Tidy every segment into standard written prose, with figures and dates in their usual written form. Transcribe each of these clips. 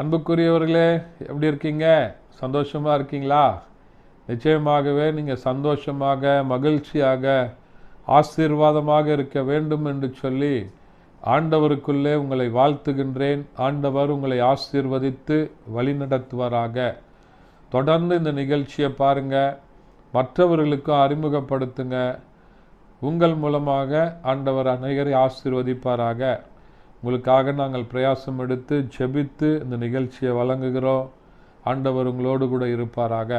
அன்புக்குரியவர்களே, எப்படி இருக்கீங்க? சந்தோஷமாக இருக்கீங்களா? நிச்சயமாகவே நீங்கள் சந்தோஷமாக, மகிழ்ச்சியாக, ஆசீர்வாதமாக இருக்க வேண்டும் என்று சொல்லி ஆண்டவருக்குள்ளே உங்களை வாழ்த்துகின்றேன். ஆண்டவர் உங்களை ஆசீர்வதித்து வழிநடத்துவாராக. தொடர்ந்து இந்த நிகழ்ச்சியை பாருங்கள், மற்றவர்களுக்கும் அறிமுகப்படுத்துங்க. உங்கள் மூலமாக ஆண்டவர் அநேகரை ஆசீர்வதிப்பாராக. உங்களுக்காக நாங்கள் பிரயாசம் எடுத்து ஜெபித்து இந்த நிகழ்ச்சியை வழங்குகிறோம். ஆண்டவர் உங்களோடு கூட இருப்பாராக.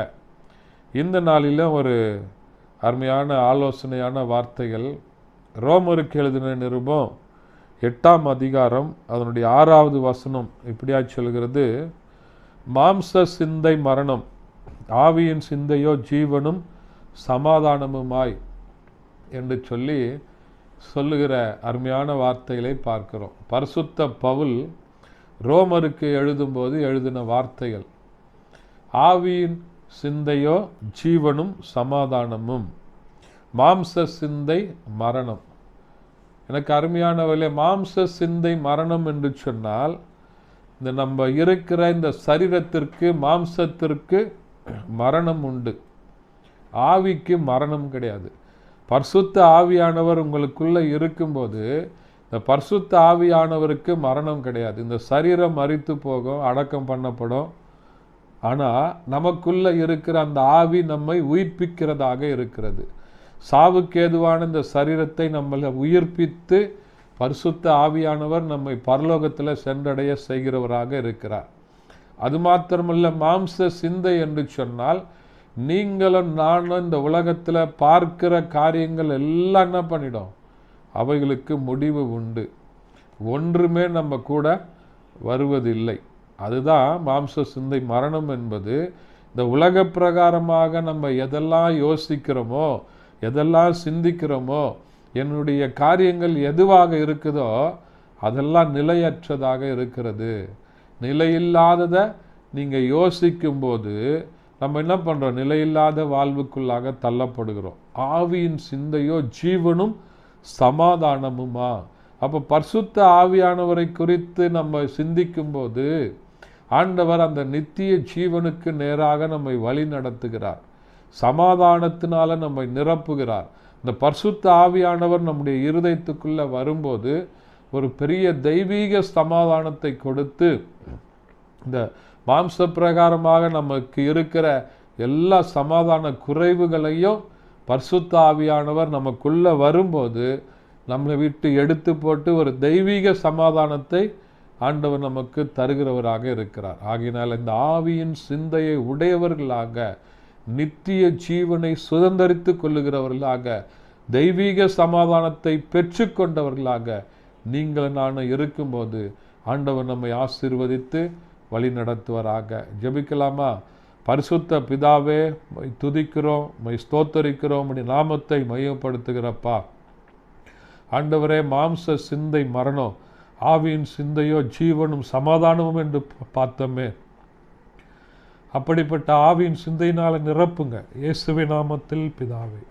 இந்த நாளில் ஒரு அருமையான ஆலோசனையான வார்த்தைகள். ரோமருக்கு எழுதின நிருபம் 8ஆம் அதிகாரம் அதனுடைய 6வது வசனம் இப்படியா சொல்கிறது: மாம்ச சிந்தை மரணம், ஆவியின் சிந்தையோ ஜீவனும் சமாதானமுமாய் என்று சொல்லி சொல்லுகிற அருமையான வார்த்தைகளை பார்க்கிறோம். பரிசுத்த பவுல் ரோமருக்கு எழுதும்போது எழுதின வார்த்தைகள். ஆவியின் சிந்தையோ ஜீவனும் சமாதானமும், மாம்ச சிந்தை மரணம். எனக்கு அருமையானவர்களே, மாம்ச சிந்தை மரணம் என்று சொன்னால் இந்த நம்ம இருக்கிற இந்த சரீரத்திற்கு, மாம்சத்திற்கு மரணம் உண்டு, ஆவிக்கு மரணம் கிடையாது. பரிசுத்த ஆவியானவர் உங்களுக்குள்ளே இருக்கும்போது இந்த பரிசுத்த ஆவியானவருக்கு மரணம் கிடையாது. இந்த சரீரம் மரித்து போகும், அடக்கம் பண்ணப்படும். ஆனால் நமக்குள்ளே இருக்கிற அந்த ஆவி நம்மை உயிர்ப்பிக்கிறதாக இருக்கிறது. சாவுக்கேதுவான இந்த சரீரத்தை நம்மளை உயிர்ப்பித்து பரிசுத்த ஆவியானவர் நம்மை பரலோகத்தில் சென்றடைய செய்கிறவராக இருக்கிறார். அது மாத்திரமல்ல, மாம்ச சிந்தை என்று சொன்னால் நீங்களும் நானும் இந்த உலகத்தில் பார்க்கிற காரியங்கள் எல்லாம் என்ன பண்ணிடும்? அவைகளுக்கு முடிவு உண்டு. ஒன்றுமே நம்ம கூட வருவதில்லை. அதுதான் மாம்ச சிந்தை மரணம் என்பது. இந்த உலக பிரகாரமாக நம்ம எதெல்லாம் யோசிக்கிறோமோ, எதெல்லாம் சிந்திக்கிறோமோ, என்னுடைய காரியங்கள் எதுவாக இருக்குதோ அதெல்லாம் நிலையற்றதாக இருக்கிறது. நிலையில்லாததை நீங்கள் யோசிக்கும்போது நம்ம என்ன பண்ணுறோம்? நிலையில்லாத வாழ்வுக்குள்ளாக தள்ளப்படுகிறோம். ஆவியின் சிந்தையோ ஜீவனும் சமாதானமுமா. அப்போ பரிசுத்த ஆவியானவரை குறித்து நம்ம சிந்திக்கும்போது ஆண்டவர் அந்த நித்திய ஜீவனுக்கு நேராக நம்மை வழி நடத்துகிறார். சமாதானத்தினால நம்மை நிரப்புகிறார். இந்த பரிசுத்த ஆவியானவர் நம்முடைய இருதயத்துக்குள்ளே வரும்போது ஒரு பெரிய தெய்வீக சமாதானத்தை கொடுத்து இந்த மாம்ச பிரகாரமாக நமக்கு இருக்கிற எல்லா சமாதான குறைவுகளையும் பரிசுத்த ஆவியானவர் நமக்குள்ளே வரும்போது நம்மளை விட்டு எடுத்து போட்டு ஒரு தெய்வீக சமாதானத்தை ஆண்டவர் நமக்கு தருகிறவராக இருக்கிறார். ஆகையினால் இந்த ஆவியின் சிந்தையை உடையவர்களாக, நித்திய ஜீவனை சுதந்தரித்து கொள்ளுகிறவர்களாக, தெய்வீக சமாதானத்தை பெற்று கொண்டவர்களாக நீங்கள் நான் இருக்கும்போது ஆண்டவர் நம்மை ஆசீர்வதித்து வழி நடத்துவராக. ஜெபிக்கலாமா? பரிசுத்த பிதாவே, துதிக்கிறோம், ஸ்தோத்தரிக்கிறோம், உம்முடைய நாமத்தை மையப்படுத்துகிறப்பா. ஆண்டவரே, மாம்ச சிந்தை மரணம், ஆவியின் சிந்தையோ ஜீவனும் சமாதானமும் என்று பார்த்தோமே, அப்படிப்பட்ட ஆவியின் சிந்தையினால நிரப்புங்க. இயேசுவின் நாமத்தில் பிதாவே.